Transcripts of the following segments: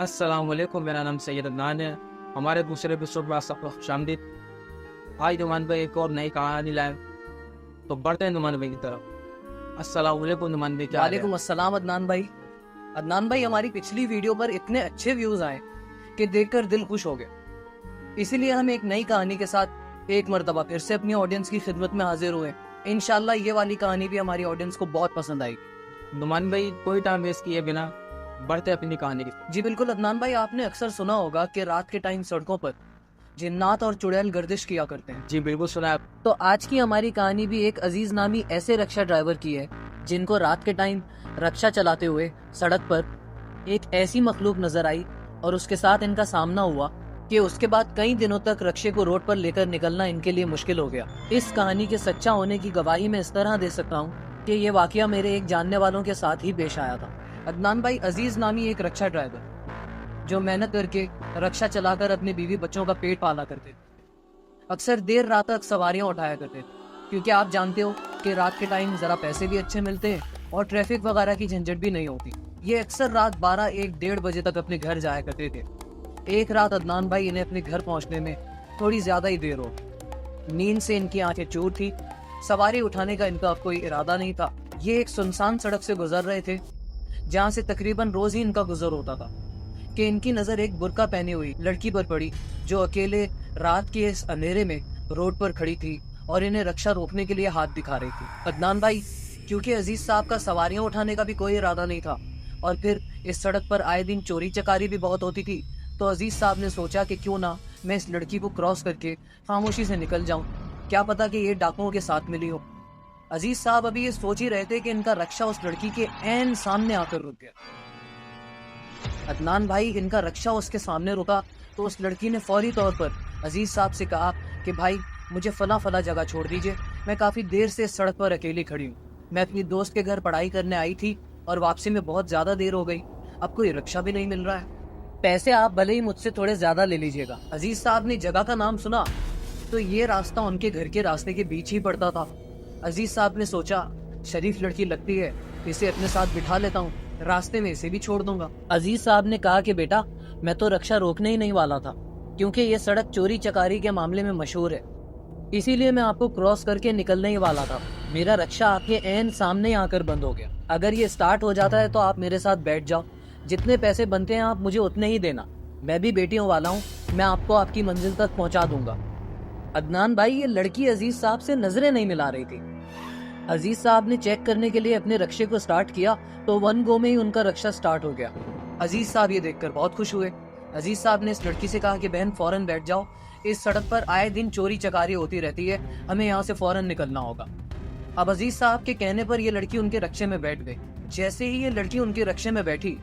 अस्सलाम वालेकुम, मेरा नाम सैयद अदनान है। हमारे दूसरे एपिसोड में आप सबको खुशामदीद। आज नुमान भाई एक और नई कहानी लाए, तो बढ़ते हैं नुमान भाई की तरफ। अस्सलाम वालेकुम नुमान भाई, क्या हाल है? वालेकुम अस्सलाम अदनान भाई। अदनान भाई, हमारी पिछली वीडियो पर इतने अच्छे व्यूज आए कि देखकर दिल खुश हो गया। इसीलिए हम एक नई कहानी के साथ एक मर्तबा फिर से अपनी ऑडियंस की खिदमत में हाजिर हुए। इंशाल्लाह ये वाली कहानी भी हमारी ऑडियंस को बहुत पसंद आएगी। नुमान भाई, कोई टाइम वेस्ट किए बिना बढ़ते हैं अपनी कहानी की। जी बिल्कुल अदनान भाई, आपने अक्सर सुना होगा कि रात के टाइम सड़कों पर जिन्नात और चुड़ैल गर्दिश किया करते हैं। जी बिल्कुल सुना है। तो आज की हमारी कहानी भी एक अजीज नामी ऐसे रक्षा ड्राइवर की है जिनको रात के टाइम रक्षा चलाते हुए सड़क पर एक ऐसी मखलूक नजर आई और उसके साथ इनका सामना हुआ कि उसके बाद कई दिनों तक रक्षे को रोड पर लेकर निकलना इनके लिए मुश्किल हो गया। इस कहानी के सच्चा होने की गवाही मैं इस तरह दे सकता हूँ कि ये वाकया मेरे एक जानने वालों के साथ ही पेश आया था। अदनान भाई, अजीज नामी एक रक्षा ड्राइवर जो मेहनत करके रक्षा चलाकर अपने बीवी बच्चों का पेट पाला करते थे, अक्सर देर रात तक सवारियां उठाया करते थे, क्योंकि आप जानते हो कि रात के टाइम ज़रा पैसे भी अच्छे मिलते हैं और ट्रैफिक वगैरह की झंझट भी नहीं होती। ये अक्सर रात 12, 1, 1:30 बजे तक अपने घर जाया करते थे। एक रात अदनान भाई, इन्हें अपने घर पहुंचने में थोड़ी ज़्यादा ही देर हो। नींद से इनकी आंखें चूर थी, सवारी उठाने का इनका कोई इरादा नहीं था। ये एक सुनसान सड़क से गुजर रहे थे जहाँ से तकरीबन रोज़ ही इनका गुजर होता था कि इनकी नज़र एक बुर्का पहनी हुई लड़की पर पड़ी जो अकेले रात के इस अंधेरे में रोड पर खड़ी थी और इन्हें रक्षा रोकने के लिए हाथ दिखा रही थी। अदनान भाई, क्योंकि अजीज साहब का सवारियां उठाने का भी कोई इरादा नहीं था और फिर इस सड़क पर आए दिन चोरी चकारी भी बहुत होती थी, तो अजीज साहब ने सोचा कि क्यों ना मैं इस लड़की को क्रॉस करके खामोशी से निकल जाऊं, क्या पता कि ये डाकुओं के साथ मिली हो। अजीज साहब अभी ये सोच ही रहे थे कि इनका रक्षा उस लड़की के ऐन सामने आकर रुक गया। अदनान भाई, इनका रक्षा उसके सामने रुका तो उस लड़की ने फौरी तौर पर अजीज साहब से कहा कि भाई, मुझे फला जगह छोड़ दीजिए, मैं काफ़ी देर से इस सड़क पर अकेली खड़ी हूँ। मैं अपनी दोस्त के घर पढ़ाई करने आई थी और वापसी में बहुत ज़्यादा देर हो गई, अब कोई रिक्शा भी नहीं मिल रहा है। पैसे आप भले ही मुझसे थोड़े ज़्यादा ले लीजिएगा। अजीज साहब ने जगह का नाम सुना तो ये रास्ता उनके घर के रास्ते के बीच ही पड़ता था। अजीज साहब ने सोचा, शरीफ लड़की लगती है, इसे अपने साथ बिठा लेता हूँ, रास्ते में इसे भी छोड़ दूंगा। अजीज साहब ने कहा कि बेटा, मैं तो रक्षा रोकने ही नहीं वाला था, क्योंकि ये सड़क चोरी चकारी के मामले में मशहूर है, इसीलिए मैं आपको क्रॉस करके निकलने ही वाला था। मेरा रक्षा आपके ऐन सामने आकर बंद हो गया। अगर ये स्टार्ट हो जाता है तो आप मेरे साथ बैठ जाओ, जितने पैसे बनते हैं आप मुझे उतने ही देना, मैं भी बेटियों वाला हूँ, मैं आपको आपकी मंजिल तक पहुँचा दूंगा। अदनान भाई, ये लड़की अजीज साहब से नजरें नहीं मिला रही थी। अजीज साहब ने चेक करने के लिए अपने रक्षे को स्टार्ट किया तो वन गो में ही उनका रक्षा स्टार्ट हो गया। अजीज साहब ये देखकर बहुत खुश हुए। अजीज साहब ने इस लड़की से कहा कि बहन, फौरन बैठ जाओ, इस सड़क पर आए दिन चोरी चकारी होती रहती है, हमें यहाँ से फौरन निकलना होगा। अब अजीज साहब के कहने पर यह लड़की उनके रक्षे में बैठ गई। जैसे ही ये लड़की उनके रक्षे में बैठी,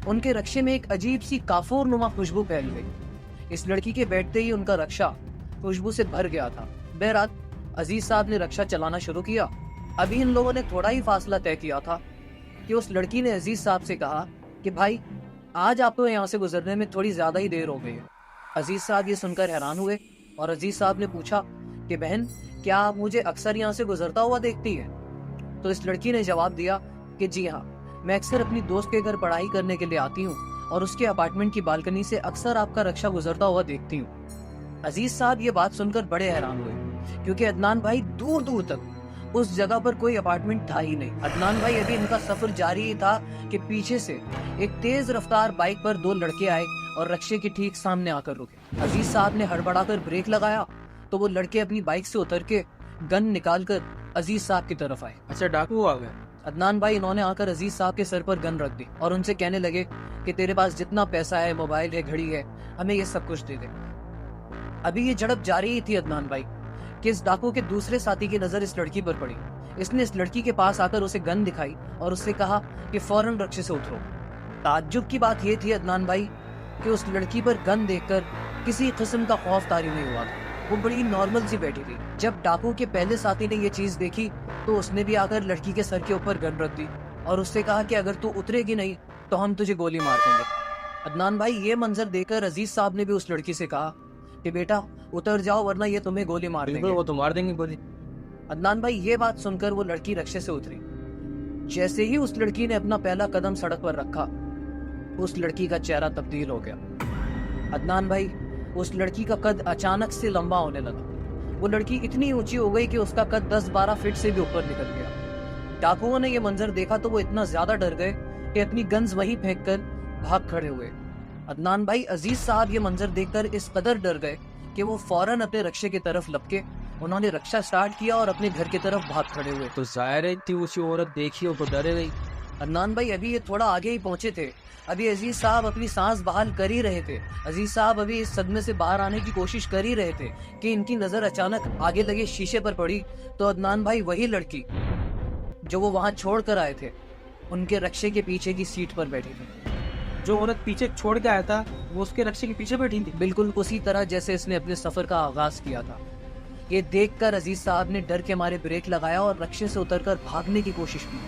उनके रक्षे में एक अजीब सी काफूर नुमा खुशबू फैल गई। इस लड़की के बैठते ही उनका रक्षा खुशबू से भर गया था। बहरहाल अजीज साहब ने रक्षा चलाना शुरू किया। अभी इन लोगों ने थोड़ा ही फासला तय किया था कि उस लड़की ने अजीज साहब से कहा कि भाई, आज आपको यहाँ से गुजरने में थोड़ी ज्यादा ही देर हो गई है। अजीज साहब ये सुनकर हैरान हुए और अजीज साहब ने पूछा कि बहन, क्या आप मुझे अक्सर यहाँ से गुजरता हुआ देखती है? तो इस लड़की ने जवाब दिया कि जी हाँ, मैं अक्सर अपनी दोस्त के घर पढ़ाई करने के लिए आती हूँ और उसके अपार्टमेंट की बालकनी से अक्सर आपका रक्षा गुजरता हुआ देखती हूँ। अजीज साहब ये बात सुनकर बड़े हैरान हुए, क्योंकि अदनान भाई, दूर दूर तक उस जगह पर कोई अपार्टमेंट था ही नहीं। अदनान भाई, अभी इनका सफर जारी ही था कि पीछे से एक तेज रफ्तार बाइक पर दो लड़के आए और रक्षे के ठीक सामने आकर रुके। अजीज साहब ने हड़बड़ाकर ब्रेक लगाया तो वो लड़के अपनी बाइक से उतर के गन निकालकर अजीज साहब की तरफ आए। अच्छा, डाकू आ गए? अदनान भाई, इन्होंने आकर अजीज साहब के सर पर गन रख दी और उनसे कहने लगे कि तेरे पास जितना पैसा है, मोबाइल है, घड़ी है, हमें ये सब कुछ दे दे। अभी ये झड़प जारी ही थी अदनान भाई कि इस डाकू के दूसरे साथी की नजर इस लड़की पर पड़ी। इसने इस लड़की के पास आकर उसे गन दिखाई और उससे कहा कि फौरन रक्षे से उतरो। ताज्जुब की बात यह थी अदनान भाई कि उस लड़की पर गन देखकर किसी किस्म का खौफ तारी नहीं हुआ था, वो बड़ी नॉर्मल सी बैठी थी। जब डाकू के पहले साथी ने ये चीज देखी तो उसने भी आकर लड़की के सर के ऊपर गन रख दी और उससे कहा कि अगर तू उतरेगी नहीं तो हम तुझे गोली मार देंगे। अदनान भाई, ये मंजर देखकर अजीज साहब ने भी उस लड़की से कहा कि बेटा, उतर जाओ वरना ये तुम्हें गोली मार देंगे। वो तो मार देंगे गोली। अदनान भाई, ये बात सुनकर वो लड़की रक्षे से उतरी। जैसे ही उस लड़की ने अपना पहला कदम सड़क पर रखा, उस लड़की का चेहरा तब्दील हो गया। अदनान भाई, उस लड़की का कद अचानक से लंबा होने लगा। वो लड़की इतनी ऊंची हो गई कि उसका कद 10-12 फीट से भी ऊपर निकल गया। डाकुओं ने ये मंजर देखा तो वो इतना ज्यादा डर गए कि अपनी गन्स वहीं फेंककर भाग खड़े हुए। अदनान भाई, अजीज साहब ये मंजर देखकर इस कदर डर गए कि वो फौरन अपने रक्षे की तरफ लपके, उन्होंने रक्षा स्टार्ट किया और अपने घर की तरफ भाग खड़े हुए। तो जाहिर है इतनी ऊंची औरत देखी हो तो डरे गई। अदनान भाई, अभी ये थोड़ा आगे ही पहुंचे थे। अभी अजीज साहब अपनी सांस बहाल कर ही रहे थे। अजीज साहब अभी इस सदमे से बाहर आने की कोशिश कर ही रहे थे कि इनकी नजर अचानक आगे लगे शीशे पर पड़ी। तो अदनान भाई, वही लड़की जो वो वहां छोड़ कर आए थे, उनके रक्षे के पीछे की सीट पर बैठी थी। जो औरत पीछे छोड़ के आया था वो उसके रक्षे के पीछे बैठी थी। बिल्कुल उसी तरह जैसे इसने अपने सफर का आगाज किया था। ये देखकर अजीज साहब ने डर के मारे ब्रेक लगाया और रक्षे से उतरकर भागने की कोशिश की।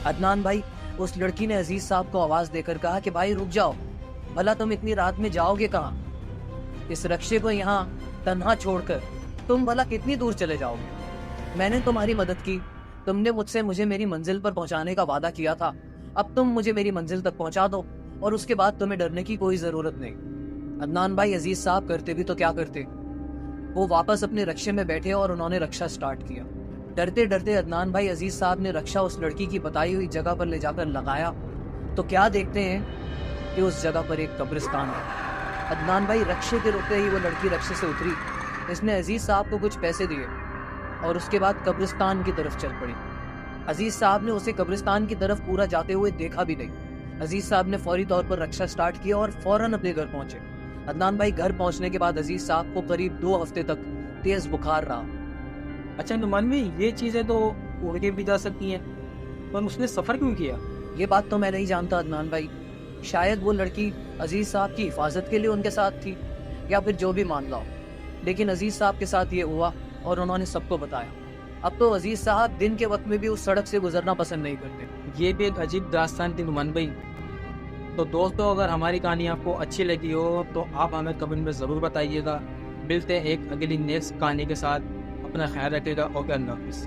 अदनान भाई, उस लड़की ने अजीज साहब को आवाज देकर कहा कि भाई रुक जाओ, भला तुम इतनी रात में जाओगे कहाँ? इस रक्षे को यहाँ तन्हा छोड़कर तुम भला कितनी दूर चले जाओगे? मैंने तुम्हारी मदद की, तुमने मुझसे मुझे मेरी मंजिल पर पहुंचाने का वादा किया था। अब तुम मुझे मेरी मंजिल तक पहुंचा दो और उसके बाद तुम्हें डरने की कोई जरूरत नहीं। अदनान भाई, अजीज साहब करते भी तो क्या करते, वो वापस अपने रक्षे में बैठे और उन्होंने रक्षा स्टार्ट किया। डरते डरते अदनान भाई, अजीज साहब ने रक्षा उस लड़की की बताई हुई जगह पर ले जाकर लगाया तो क्या देखते हैं कि उस जगह पर एक कब्रिस्तान है। अदनान भाई, रक्षे के रुकते ही वो लड़की रक्षे से उतरी, इसने अजीज साहब को कुछ पैसे दिए और उसके बाद कब्रिस्तान की तरफ चल पड़ी। अजीज साहब ने उसे कब्रिस्तान की तरफ पूरा जाते हुए देखा भी नहीं। अजीज साहब ने फौरी तौर पर रक्षा स्टार्ट किया और फौरन अपने घर पहुंचे। अदनान भाई, घर पहुंचने के बाद अजीज साहब को करीब 2 हफ्ते तक तेज बुखार रहा। अच्छा नुमान भाई, ये चीजें तो उड़ के भी जा सकती हैं, पर उसने सफर क्यों किया? ये बात तो मैं नहीं जानता अदनान भाई। शायद वो लड़की अजीज साहब की हिफाजत के लिए उनके साथ थी, या फिर जो भी मामला हो, लेकिन अजीज साहब के साथ ये हुआ और उन्होंने सबको बताया। अब तो अजीज साहब दिन के वक्त में भी उस सड़क से गुजरना पसंद नहीं करते। ये भी एक अजीब दास्तान थी नुमान भाई। तो दोस्तों, अगर हमारी कहानी आपको अच्छी लगी हो तो आप हमें कमेंट में ज़रूर बताइएगा। मिलते हैं एक अगली नेक्स्ट कहानी के साथ। अपना ख्याल रखिएगा। ओके, अल्लाह हाफिज़।